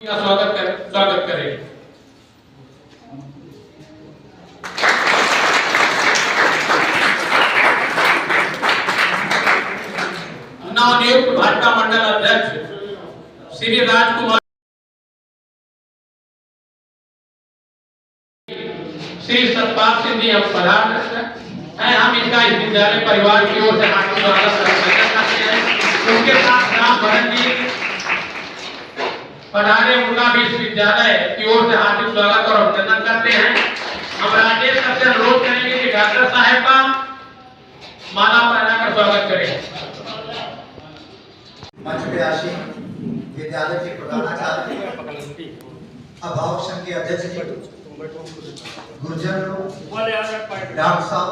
का स्वागत करें। नवनियुक्त भाजपा मंडल अध्यक्ष श्री राजकुमार श्री सतपाल सिंह जी हम प्रधान हैं। हम इनका इस विद्यालय परिवार की ओर से हार्दिक स्वागत करते हैं। उनके साथ राम भरत जी पढ़ाने उनका भी इस विद्यालय की ओर से हार्दिक स्वागत और अभिनंदन करते हैं। हम राजेश सर से अनुरोध करेंगे कि डॉक्टर साहब का माला पहनाकर स्वागत करें। मंच पे आशीन विद्यालय के प्रधानाचार्य अभिभावक संघ के अध्यक्ष जी, गुरुजन लोग, डॉक्टर साहब,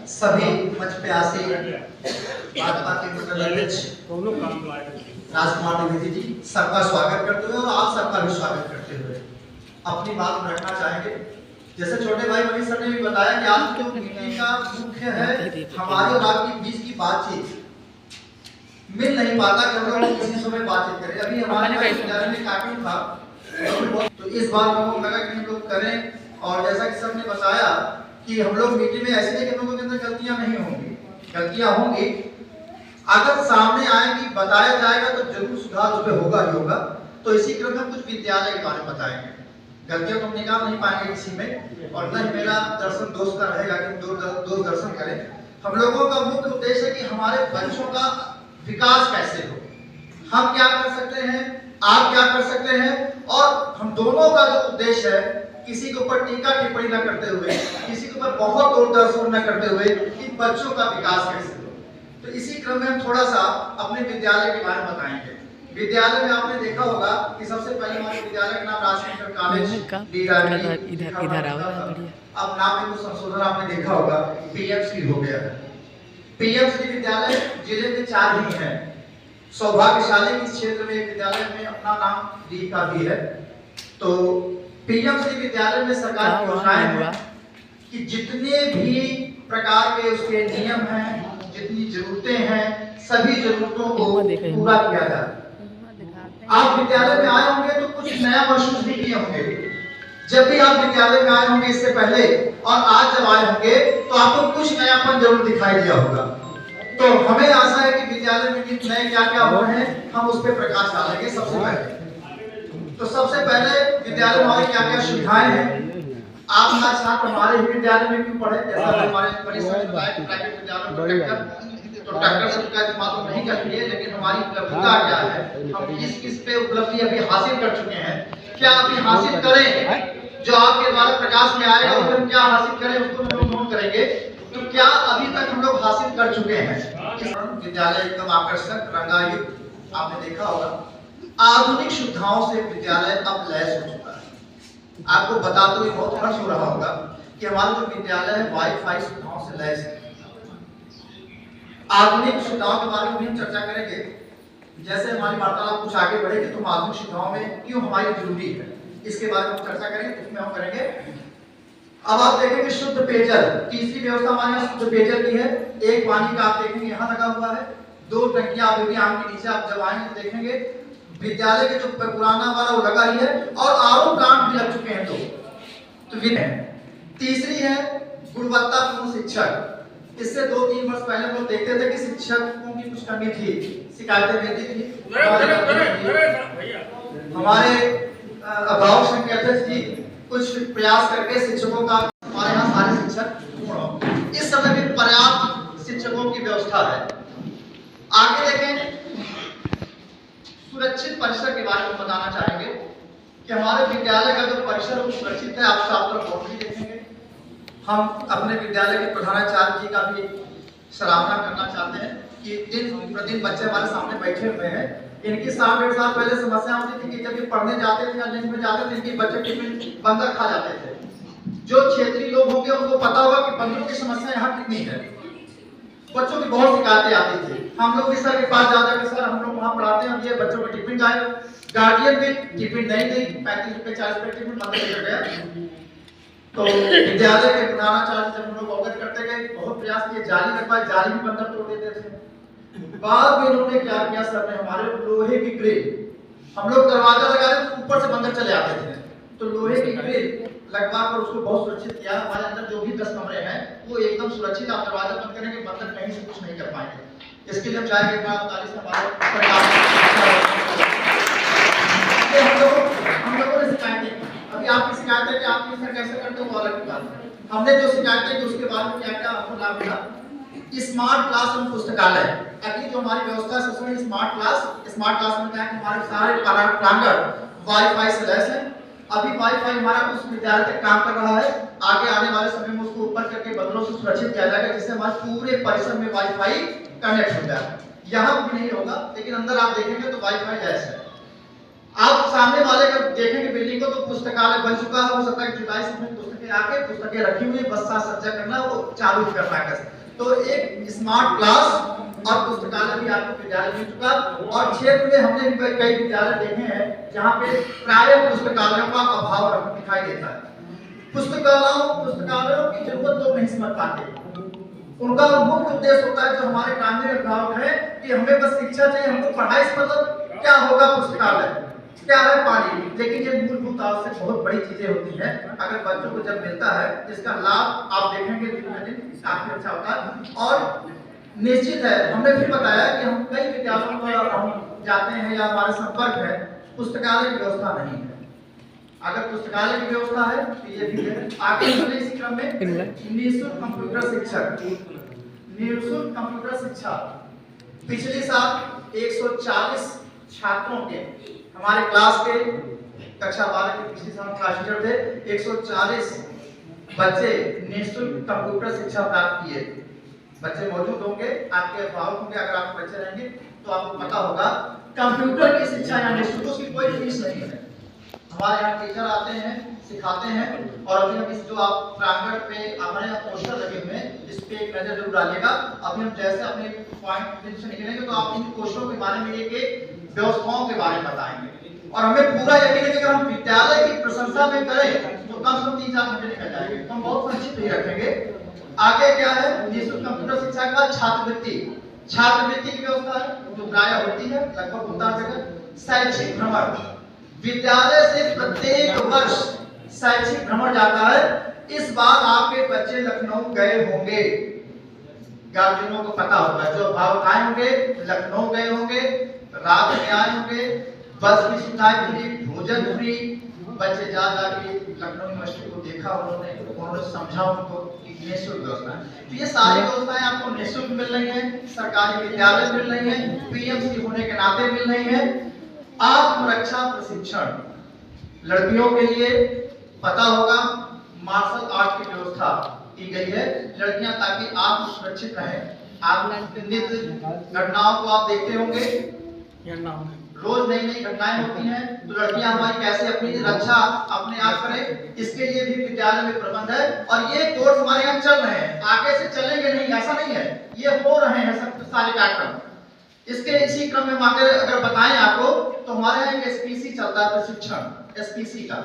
सभी मंच पे आसीन भाजपा के मंडल अध्यक्ष राजकुमार द्विवेदी जी, सबका स्वागत करते हुए और आप सबका भी स्वागत करते हुए अपनी बात रखना चाहेंगे। जैसे छोटे भाई मनीष सर ने भी बताया कि आज जो मीटिंग का मुख्य है हमारे और आपके बीच की बातचीत। मिल नहीं पाता कि हम लोग किसी समय बातचीत करें। अभी हमारे विद्यालय में कार्टून था तो इस बार हमको लगा कि हम लोग करें। और जैसा कि सर ने बताया कि हम लोग मीटिंग में ऐसे नहीं कि हम लोगों के अंदर गलतियां नहीं होंगी, गलतियां होंगी। अगर सामने आएगी बताया जाएगा तो जरूर सुधार उसमें होगा ही होगा। तो इसी क्रम में कुछ विद्यालय के बारे में बताएंगे। गलतियां तो हम निकाल नहीं पाएंगे किसी में, और न ही मेरा दर्शन दोस्त का रहेगा कि हम दो दर्शन करें। हम लोगों का मुख्य उद्देश्य है कि हमारे बच्चों का विकास कैसे हो, हम क्या कर सकते हैं, आप क्या कर सकते हैं, और हम दोनों का जो उद्देश्य है किसी के ऊपर टीका टिप्पणी न करते हुए, किसी के ऊपर बहुत दूर दर्शन न करते हुए कि बच्चों का विकास कैसे हो। तो इसी क्रम में हम थोड़ा सा अपने विद्यालय के बारे में बताएंगे। विद्यालय में आपने देखा होगा कि सबसे पहले हमारे विद्यालय का नाम राजकीय कॉलेज इधर अब नाम में कुछ संशोधन आपने देखा होगा, पीएमसी हो गया है। पीएमसी विद्यालय जिले के 4 ही हैं। सौभाग्यशाली इस क्षेत्र में विद्यालय में अपना नाम डी का भी है। तो पीएमसी विद्यालय में सरकार की योजनाएं हैं कि जितने भी प्रकार के उसके नियम हैं, जितनी जरूरतें हैं, सभी जरूरतों को पूरा किया जाए। आप विद्यालय में आए होंगे तो कुछ नया महसूस भी किए होंगे। जब भी आप विद्यालय में आए होंगे इससे पहले और आज जब आए होंगे तो आपको कुछ नयापन जरूर दिखाई दिया होगा। तो हमें आशा है कि विद्यालय में नए क्या क्या हो रहे हैं हम उस पर प्रकाश डालेंगे। सबसे पहले विद्यालय में हमारे क्या क्या सुविधाएं हैं। आपका छात्र हमारे ही विद्यालय में क्यों पढ़े, जैसा हमारे परिसर में प्राइवेट विद्यालयों में तो डॉक्टर से का बात नहीं करती है, लेकिन हमारी उपलब्धता क्या है, हम किस पे उपलब्धि अभी हासिल कर चुके हैं, क्या अभी हासिल करें, जो आपके द्वारा प्रकाश में आएगा उसको हम क्या हासिल करें उसको हम लोग नोट करेंगे। तो क्या अभी तक हम लोग हासिल कर चुके हैं। विद्यालय एकदम आकर्षक रंगायुक्त आपने देखा होगा। आधुनिक सुविधाओं से विद्यालय अब लैस हो चुका है। आपको बताते हुए बहुत हर्ष हो रहा होगा कि हमारा जो विद्यालय है वाईफाई सुविधाओं से लैस है। आधुनिक सुविधाओं के बारे में भी हम चर्चा करेंगे। जैसे हमारी वार्तालाप कुछ आगे बढ़ेगी तो आधुनिक सुविधाओं में क्यों हमारी जरूरी है इसके बारे में हम चर्चा करेंगे, उसमें हम करेंगे। अब आप देखेंगे शुद्ध पेयजल, तीसरी व्यवस्था हमारे यहाँ शुद्ध पेयजल की है। एक पानी का आप देखेंगे यहाँ लगा हुआ है, 2 टंकियां अभी आम के नीचे आप जब आएंगे तो देखेंगे विद्यालय के जो पुराना वाला वो लगा ही है, और आरओ प्लांट भी लग चुके हैं। तो तीसरी है गुणवत्तापूर्ण शिक्षक। इससे 2-3 वर्ष पहले हम लोग देखते थे कि शिक्षकों की कुछ कमी थी, शिकायतें मिलती थी। हमारे अभिभावक संघ के अध्यक्ष जी कुछ प्रयास करके शिक्षकों का हमारे यहाँ सारे शिक्षक पूर्ण हो। इस समय भी पर्याप्त शिक्षकों की व्यवस्था है। आगे देखें सुरक्षित परिसर के बारे में बताना चाहेंगे कि हमारे विद्यालय का जो परिसर है वो सुरक्षित है। आप साफ तरफ बाउंड्री देखेंगे। हम अपने विद्यालय के प्रधानाचार्य जी का भी सराहना करना चाहते हैं कि दिन प्रतिदिन बच्चे हमारे सामने बैठे हुए हैं। इनकी 7-8 साल पहले समस्या होती थी कि जब ये पढ़ने जाते थे या लिंक में जाते थे इनके बच्चे टिफिन बंदर खा जाते थे। जो क्षेत्रीय लोग होंगे उनको पता होगा कि बंदरों की समस्या यहाँ कितनी है। बच्चों की बहुत शिकायतें आती थी। हम लोग भी सर के पास जाकर के सर हम लोग वहाँ पढ़ाते हैं, ये बच्चों को टिफिन खाए, गार्जियन भी टिफिन नहीं दी, 35 रुपए 40 रुपए टिफिन बंद कर गया। तो विद्यालय के प्रधानाचार्य जब हम लोग अवगत करते गए, बहुत प्रयास किए, जाली रखवाए, जाली भी बंदर तोड़ देते थे। बाद में इन्होंने क्या किया सर ने, हमारे लोहे की ग्रिल हम लोग दरवाजा लगा रहे तो ऊपर से बंदर चले आते थे, तो लोहे की ग्रिल लगवा कर उसको बहुत सुरक्षित किया। हमारे अंदर जो भी 10 कमरे हैं वो एकदम सुरक्षित, आप दरवाजा बंद करेंगे बंदर कहीं से कुछ नहीं कर पाएंगे। इसके लिए हम चाहेंगे कि 45 में हमारे हम लोगों ने शिकायतें, अभी आपकी शिकायत है कि आपकी सर कैसे करते हो वो अलग की बात है। हमने जो शिकायतें की उसके बाद में क्या क्या आपको लाभ मिला। स्मार्ट क्लासरूम पुस्तकालय, अगली जो हमारी व्यवस्था है सबसे स्मार्ट क्लास में क्या है कि हमारे सारे प्रांगण वाईफाई से लैस है। अभी वाईफाई हमारा उस विद्यालय तक काम कर रहा है, आगे आने वाले समय में उसको ऊपर करके बदलों से सुरक्षित किया जाएगा जिससे हमारे पूरे परिसर में वाईफाई कनेक्ट हो जाए। यहाँ भी नहीं होगा लेकिन अंदर आप देखेंगे तो वाईफाई लैस है। आप सामने वाले अगर देखेंगे बिल्डिंग को तो पुस्तकालय बन चुका है, हो सकता है जुलाई से पुस्तकें आके पुस्तकें रखी हुई बस साज सज्जा करना वो चालू ही करना है। तो एक स्मार्ट क्लास और पुस्तकालय भी आपको विद्यालय मिल चुका। और क्षेत्र में हमने भी कई विद्यालय देखे हैं जहाँ पे प्रायः पुस्तकालयों का अभाव दिखाई देता है। पुस्तकालयों की जरूरत लोग नहीं समझ पाते। उनका मुख्य उद्देश्य होता है जो हमारे ग्रामीण अभिभावक है कि हमें बस शिक्षा चाहिए, हमको पढ़ाई से मतलब क्या होगा, पुस्तकालय क्या है, पानी। लेकिन ये मूलभूत आवश्यक बहुत बड़ी चीजें होती हैं। अगर बच्चों को जब मिलता है इसका लाभ आप देखेंगे दिन ब दिन काफी अच्छा होता है। और निश्चित है हमने फिर बताया कि हम कई विद्यालयों में हम जाते हैं या हमारे संपर्क है, पुस्तकालय की व्यवस्था नहीं है। अगर पुस्तकालय की व्यवस्था है तो ये भी है। आगे चले इसी क्रम में निःशुल्क कंप्यूटर शिक्षा पिछले साल 140 छात्रों के हमारे क्लास के कक्षा 12 के पिछले साल क्लास टीचर थे, 140 बच्चे निःशुल्क कंप्यूटर शिक्षा प्राप्त किए। बच्चे मौजूद होंगे, आपके अभिभावक होंगे, अगर आपके बच्चे रहेंगे तो आपको पता होगा कंप्यूटर की शिक्षा यहाँ निःशुल्क, उसकी कोई फीस नहीं है। हमारे यहाँ टीचर आते हैं, सिखाते हैं। और अभी हम इस जो आप प्रांगण पे हमारे यहाँ पोस्टर लगे हुए हैं इस पे एक नजर जरूर डालिएगा। अभी हम जैसे अपने पॉइंट से निकलेंगे तो आप इन पोस्टरों के बारे में एक व्यवस्थाओं के बारे में बताएंगे। और हमें पूरा यकीन है कि अगर हम विद्यालय की प्रशंसा में करें तो कम से कम 3-4 घंटे निकल जाएंगे। तो हम बहुत संक्षिप्त ही रखेंगे। आगे क्या है, निःशुल्क कंप्यूटर शिक्षा का छात्रवृत्ति की व्यवस्था है जो प्रायः होती है लगभग होता है। शैक्षिक भ्रमण, विद्यालय से प्रत्येक वर्ष शैक्षिक भ्रमण जाता है। इस बार आपके बच्चे लखनऊ गए होंगे, गार्जियनों को पता होगा, जो अभिभावक आए होंगे लखनऊ गए होंगे, रात में आए होंगे, बस की सुविधा फ्री, भोजन फ्री। बच्चे जा के लखनऊ यूनिवर्सिटी को देखा, उन्होंने समझा उनको कि निःशुल्क व्यवस्था है। तो ये सारी व्यवस्थाएं आपको निःशुल्क मिल रही हैं, सरकारी विद्यालय मिल रही हैं, पीएमसी होने के नाते मिल रही हैं। आत्मरक्षा प्रशिक्षण लड़कियों के लिए पता होगा, मार्शल आर्ट की व्यवस्था की गई है लड़कियां ताकि आत्म सुरक्षित रहें। आप नित्य घटनाओं को आप देखते होंगे, रोज नई नई घटनाएं होती हैं, तो लड़कियां हमारी कैसे अपनी रक्षा अपने आप करें, इसके लिए भी विद्यालय में प्रबंध है। और ये कोर्स हमारे यहाँ चल रहे हैं, आगे से चलेंगे नहीं ऐसा नहीं है, ये हो रहे हैं सब सारे कार्यक्रम। इसके इसी क्रम में अगर बताएं आपको तो हमारे यहाँ एक एसपीसी चलता है प्रशिक्षण, एसपीसी का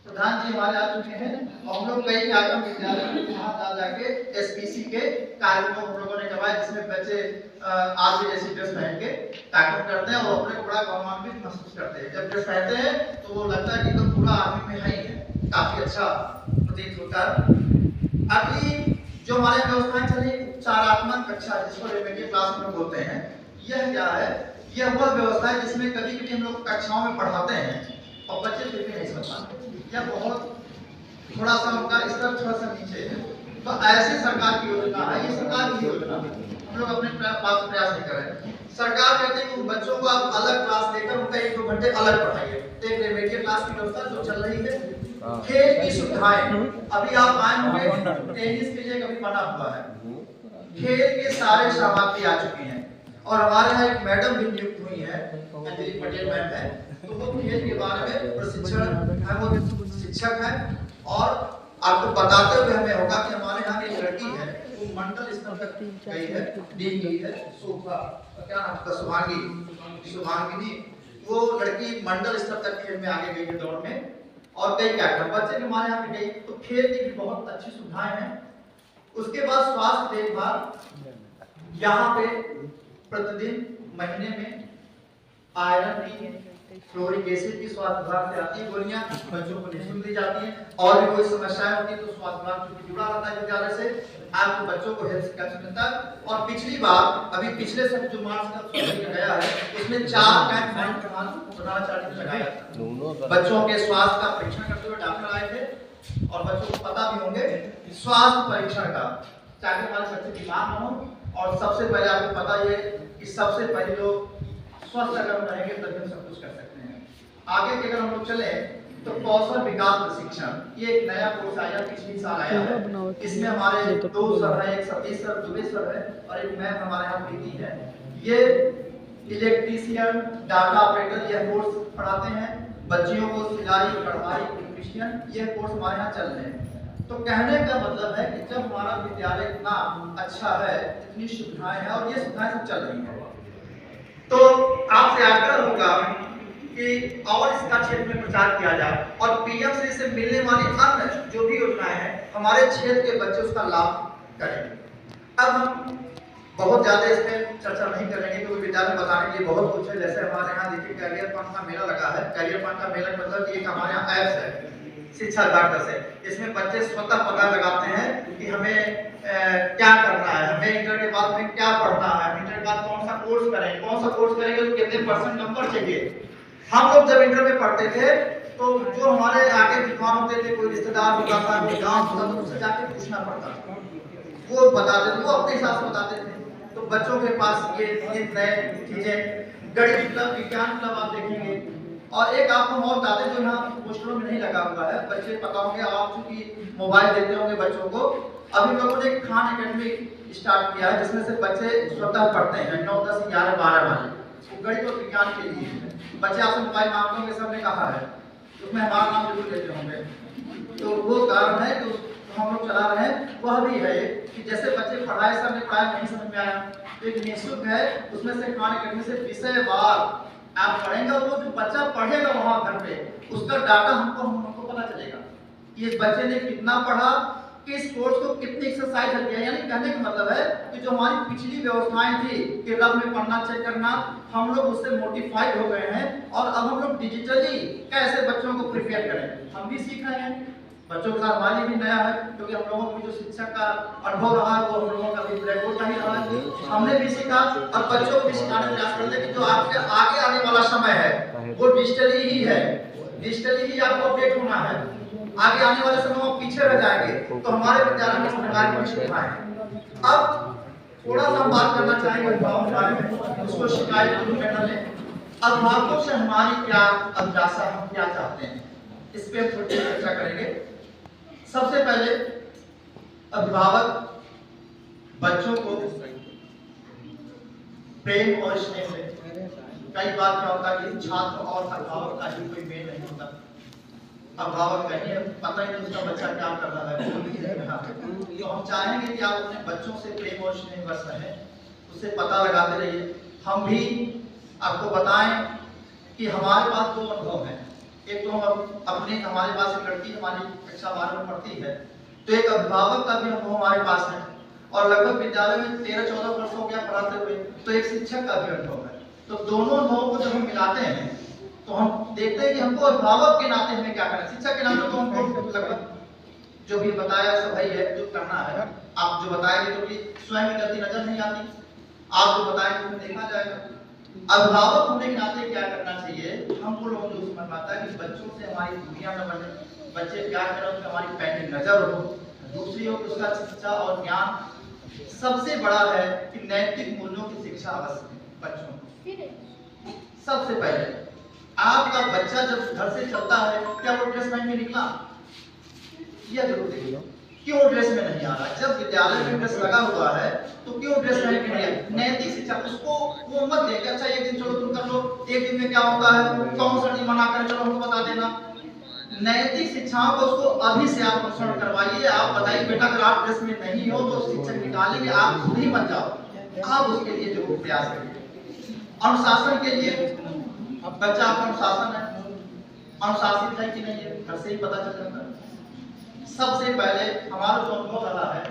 प्रधान जी हमारे आ चुके हैं और हम लोग कई कार्यक्रम विद्यालय में वहां जाके एसपीसी के कार्यक्रम हम लोगों ने करवाए जिसमें बच्चे आर्मी जैसी ड्रेस पहन के कार्यक्रम करते हैं और अपने बड़ा गौरवान्वित महसूस करते हैं। जब ड्रेस पहनते हैं तो वो लगता है कि तो पूरा आर्मी में है ही है, काफी अच्छा प्रतीत होता है। अभी जो हमारे व्यवस्थाएं चली उपचारात्मक कक्षा जिसको रेमेडियल क्लास हम लोग बोलते हैं, यह क्या है, यह वह व्यवस्था है जिसमें कभी-कभी हम लोग कक्षाओं में पढ़ाते हैं और बच्चे फिर भी नहीं समझ पाते, या बहुत थोड़ा सा उनका स्तर थोड़ा सा नीचे है। तो ऐसी सरकार की योजना है, ये सरकार की योजना है, हम लोग अपने पास प्रयास नहीं कर रहे हैं। सरकार कहते हैं कि उन बच्चों को आप अलग क्लास देकर उनका 1-2 घंटे अलग पढ़ाइए। तो एक रेमेडियल क्लास की व्यवस्था जो चल रही है। खेल की सुविधाएं, अभी आप आए होंगे टेनिस के लिए कभी बना हुआ है, खेल के सारे सामग्री आ चुकी हैं। और हमारे यहाँ एक मैडम भी नियुक्त हुई है, अंजलि पटेल मैम है, तो वो खेल के बारे में प्रशिक्षण है, वो शिक्षक है। और आपको बताते हुए हमें होगा कि हमारे यहाँ एक लड़की है वो मंडल स्तर तक गई है, डी गई है, क्या नाम उसका, शुभांगिनी। वो लड़की मंडल स्तर तक खेल में आगे गई है दौड़ में। और कई कार्यक्रम बच्चे भी हमारे यहाँ पे गई, तो खेल की भी बहुत अच्छी सुविधाएं हैं। उसके बाद स्वास्थ्य देखभाल, यहाँ पे प्रतिदिन महीने में आयरन की फ्लोरिक एसिड की स्वास्थ्य विभाग से आती है गोलियां, बच्चों को निःशुल्क दी जाती है। और भी कोई समस्याएं होती है तो स्वास्थ्य विभाग से जुड़ा रहता है विद्यालय से, आपको बच्चों को हेल्थ कैंप मिलता है। और पिछली बार अभी पिछले सब जो मार्च का गया है उसमें 4 कैंप प्रधानाचार्य ने लगाया था। बच्चों के स्वास्थ्य का परीक्षण करते हुए डॉक्टर आए थे और बच्चों को पता भी होंगे स्वास्थ्य परीक्षण का, ताकि हमारे बच्चे बीमार न हो। और सबसे पहले आपको पता है कि सबसे पहले लोग स्वस्थ अगर रहेंगे तभी हम सब कुछ कर सकते हैं। आगे के अगर हम लोग चले तो कौशल विकास प्रशिक्षण, ये एक नया कोर्स आया, पिछले साल आया है। इसमें हमारे 2 सर हैं, एक सतीश सर, दुबे सर है और एक मैम हमारे यहाँ प्रीति है। ये इलेक्ट्रीशियन, डाटा ऑपरेटर यह कोर्स पढ़ाते हैं। बच्चियों को सिलाई, कढ़ाई, इलेक्ट्रीशियन ये कोर्स हमारे यहाँ चल रहे हैं। तो कहने का मतलब है कि जब हमारा विद्यालय इतना अच्छा है, इतनी सुविधाएं हैं और ये सुविधाएं सब चल रही हैं, तो आपसे आग्रह होगा कि और इसका क्षेत्र में प्रचार किया जाए और पीएम श्री से मिलने वाली अन्य जो भी योजनाएं हैं हमारे क्षेत्र के बच्चे उसका लाभ करेंगे। अब हम बहुत ज्यादा इसमें चर्चा नहीं करेंगे क्योंकि विद्यालय में बताने के लिए बहुत कुछ है। जैसे हमारे यहाँ देखिए कैरियर पॉइंट का मेला लगा है। कैरियर पॉइंट का मेला मतलब एक हमारे यहाँ ऐप्स है शिक्षा विभाग से, इसमें बच्चे स्वतः पता लगाते हैं कि हमें क्या करना है, हमें इंटर के बाद में क्या पढ़ना है, इंटर के बाद कौन सा कोर्स करेंगे, कौन सा कोर्स करेंगे तो कितने % नंबर चाहिए। हम लोग जब इंटर में पढ़ते थे तो जो हमारे आगे विद्वान होते थे, कोई रिश्तेदार होता था, कोई गांव होता था, उससे जाके पूछना पड़ता था, वो बताते थे, वो अपने हिसाब से बताते थे। तो बच्चों के पास ये नए चीजें, गणित क्लब, विज्ञान क्लब आप देखेंगे। और एक आपको और बता दें जो यहाँ पोस्टरों में नहीं लगा हुआ है, बच्चे पता होंगे, आप चूंकि मोबाइल देते होंगे बच्चों को, अभी लोगों ने खान एकेडमी स्टार्ट किया है जिसमें से बच्चे स्वतः पढ़ते हैं 9, 10, 11, 12 वाले गणित और विज्ञान के लिए। बच्चे आपसे मोबाइल मांगते होंगे, सबने कहा है, उसमें हमारा नाम जरूर लेते होंगे। तो वो कारण है तो हम लोग चला रहे हैं। वह भी है कि जैसे बच्चे पढ़ाई सर ने पढ़ाई नहीं समझ में आया तो एक निःशुल्क है, उसमें से खान एकेडमी से विषयवार आप पढ़ेंगे और वो जो बच्चा पढ़ेगा वहां घर पे उसका डाटा हमको पता चलेगा कि इस बच्चे ने कितना पढ़ा, किस कोर्स को कितनी एक्सरसाइज कर दिया। यानी कहने का मतलब है कि जो हमारी पिछली व्यवस्थाएं थी कि रब में पढ़ना चेक करना, हम लोग उससे मोटिफाइड हो गए हैं और अब हम लोग डिजिटली कैसे बच्चों को प्रिपेयर करें हम भी सीख रहे हैं। बच्चों के साथ हमारे लिए भी नया है क्योंकि हम लोगों को जो शिक्षा का अनुभव रहा है वो हम लोगों का भी ब्लैक बोर्ड नहीं रहा है। हमने भी सीखा और बच्चों को भी सिखाने का प्रयास करते हैं कि जो आपके आगे आने वाला समय है वो डिजिटली ही है, डिजिटली ही आपको अपडेट होना है। आगे आने वाले समय में पीछे रह जाएंगे तो हमारे विद्यालय में इस प्रकार की सुविधाएं हैं। अब थोड़ा सा हम बात करना चाहेंगे अभिभावकों के बारे में, उसको शिकायत जरूर करना लें। अभिभावकों से हमारी क्या अभिलाषा, हम क्या चाहते हैं, इस पे थोड़ी चर्चा करेंगे। सबसे पहले अभिभावक बच्चों को प्रेम और स्नेह दें। कई बार क्या होता है कि छात्र और अभिभावक का ही कोई मेल नहीं होता, अभिभावक कहीं पता ही नहीं उसका बच्चा क्या कर रहा है, तो हम चाहेंगे कि आप अपने बच्चों से प्रेम और स्नेह बरस रहे, उससे पता लगाते रहिए। हम भी आपको बताएं कि हमारे पास 2 अनुभव हैं। एक तो हम अपने हमारे पास एक लड़की हमारी कक्षा 12 में पढ़ती है, तो एक अभिभावक का भी अनुभव हमारे पास है और लगभग विद्यालय में 13-14 वर्ष हो गया पढ़ाते हुए, तो एक शिक्षक का भी अनुभव है। तो दोनों अनुभव को जब हम मिलाते हैं तो हम देखते हैं कि हमको अभिभावक के नाते हमें क्या करना है। शिक्षक के नाते तो हमको लगभग जो भी बताया सब है जो करना है, आप जो बताएंगे तो कि स्वयं में गलती नजर नहीं आती, आप जो बताएंगे तो देखा जाएगा। अभिभावक होने के नाते क्या करना चाहिए, हमको लोगों को समझ आता है कि बच्चों से हमारी दुनिया में बने, बच्चे क्या करें उसमें हमारी पहली नजर हो, दूसरी ओर उसका शिक्षा और ज्ञान। सबसे बड़ा है कि नैतिक मूल्यों की शिक्षा अवश्य बच्चों को। सबसे पहले आपका बच्चा जब घर से चलता है क्या वो ड्रेस पहन के निकला, यह जरूर देखिए क्यों ड्रेस में नहीं आ रहा। जब विद्यालय में ड्रेस लगा हुआ है तो क्यों ड्रेस पहन के नहीं आया। नैतिक शिक्षा उसको वो मत दे कि अच्छा एक दिन चलो तुम कर लो, एक दिन में क्या होता है, कौन सा नहीं मना करे, चलो हमको बता देना। नैतिक शिक्षाओं को उसको अभी से आप अनुसरण करवाइए। आप बताइए बेटा अगर आप ड्रेस में नहीं हो तो शिक्षक निकालेंगे, आप खुद ही बन जाओ, आप उसके लिए जो प्रयास करिए। अनुशासन के लिए बच्चा आपका अनुशासन है, अनुशासित है कि नहीं है घर से ही पता चल जाता है। सबसे पहले हमारा जो अनुभव रहा है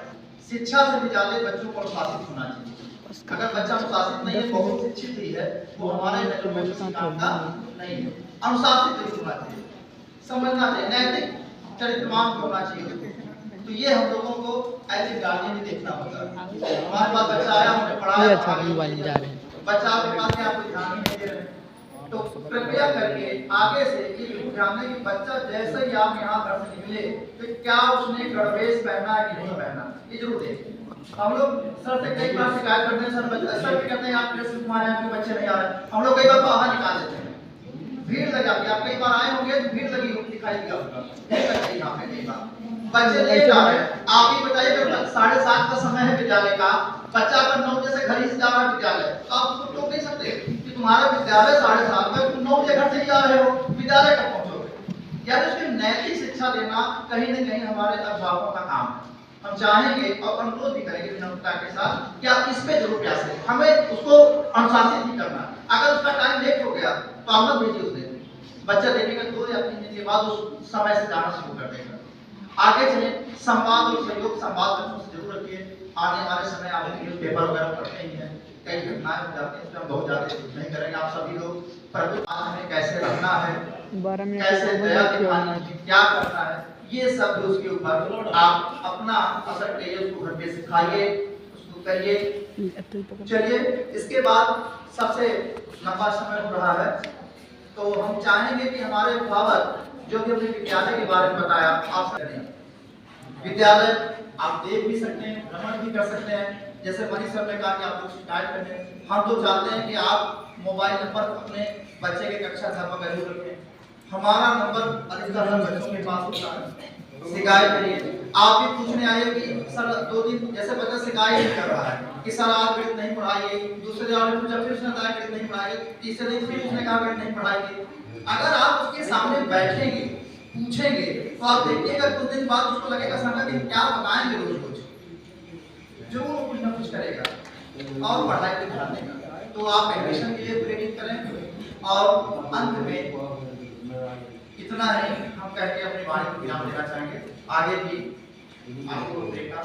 शिक्षा से विद्यालय बच्चों को अनुशासित होना चाहिए। अगर बच्चा अनुशासित नहीं है, बहुत शिक्षित ही है, वो हमारे नजर में किसी काम का नहीं है। अनुशासित जरूर होना चाहिए, समझना चाहिए, नैतिक चरित्रवान होना चाहिए। तो ये हम लोगों को ऐसे गार्जियन भी देखना होगा। हमारे पास बच्चा आया, हमने पढ़ाया, बच्चा आपके पास है, आपको ध्यान नहीं दे रहे हैं, तो कृपया करके आगे से ये जरूर ध्यान दें कि बच्चा जैसे ही आप यहाँ घर से निकले तो क्या उसने गणवेश पहना है कि नहीं पहना, ये जरूर देखें। हम लोग सर से कई बार शिकायत करते हैं, सर भी कहते हैं आप ड्रेस घुमाए हैं, बच्चे नहीं आ रहे। हम लोग कई बार बाहर निकाल देते हैं, भीड़ लग जाती है। आप कई बार आए होंगे तो भीड़ लगी होगी, दिखाई दिया होगा, यहाँ पे कई बार बच्चे लेट आ रहे हैं। आप ही बताइए, 7:30 का समय है विद्यालय का, बच्चा अगर 9 बजे से घर ही से जा रहा है विद्यालय, तो आप उसको टोक नहीं सकते कि तुम्हारा विद्यालय 7:30 में, तुम 9 बजे घर से ही जा रहे हो, विद्यालय कब पहुंचोगे। यानी उसकी नैतिक शिक्षा देना कहीं न कहीं हमारे अभिभावकों का काम है। हम चाहेंगे और अनुरोध भी करेंगे विनम्रता के साथ कि आप इस पे जरूर प्रयास करें, हमें उसको अनुशासित ही करना है। अगर उसका टाइम लेट हो गया तो आप मत भेजिए उसे, बच्चा देखेगा 2 या 3 दिन के बाद उस समय से जाना शुरू कर देगा। आगे चले, संवाद और सहयोग, संवाद बच्चों से जरूर रखिए। आने वाले समय आप न्यूज़ पेपर वगैरह पढ़ते ही हैं, कई घटनाएं हो जाती हैं, इसमें हम बहुत ज्यादा नहीं करेंगे आप सभी लोग, परंतु आज हमें कैसे रहना है, कैसे दया दिखानी है, क्या करना है, ये सब जो उसके ऊपर आप अपना असर करिए, उसको घर पे सिखाइए, उसको करिए। चलिए, इसके बाद सबसे लंबा समय हो रहा है, तो हम चाहेंगे कि हमारे अभिभावक जो भी अपने विद्यालय के बारे में बताया, आप करें। विद्यालय आप देख भी सकते हैं, भ्रमण भी कर सकते हैं। जैसे मनीष सर ने कहा कि आप लोग शिकायत करें, हम तो चाहते हैं कि आप मोबाइल नंबर अपने बच्चे के कक्षा अध्यापक का जरूर रखें। हमारा नंबर अधिकतर बच्चों के पास होता है, शिकायत करिए। आप भी पूछने आइए कि सर 2 दिन जैसे बच्चा शिकायत नहीं कर रहा है कि सर आज गणित नहीं पढ़ाइए, दूसरे दिन आपने पूछा फिर उसने बताया गणित नहीं पढ़ाइए, तीसरे दिन फिर उसने कहा गणित नहीं पढ़ाइए। अगर आप उसके सामने बैठेंगे, पूछेंगे, तो आप देखिएगा कुछ दिन बाद उसको लगेगा सर कि क्या बताएंगे रोज रोज, जरूर कुछ ना कुछ करेगा और पढ़ाई पे ध्यान देगा। तो आप एडमिशन के लिए प्रेरित करें। और अंत में इतना ही हम कह के अपनी वाणी को विराम देना चाहेंगे। आगे भी आपको देखा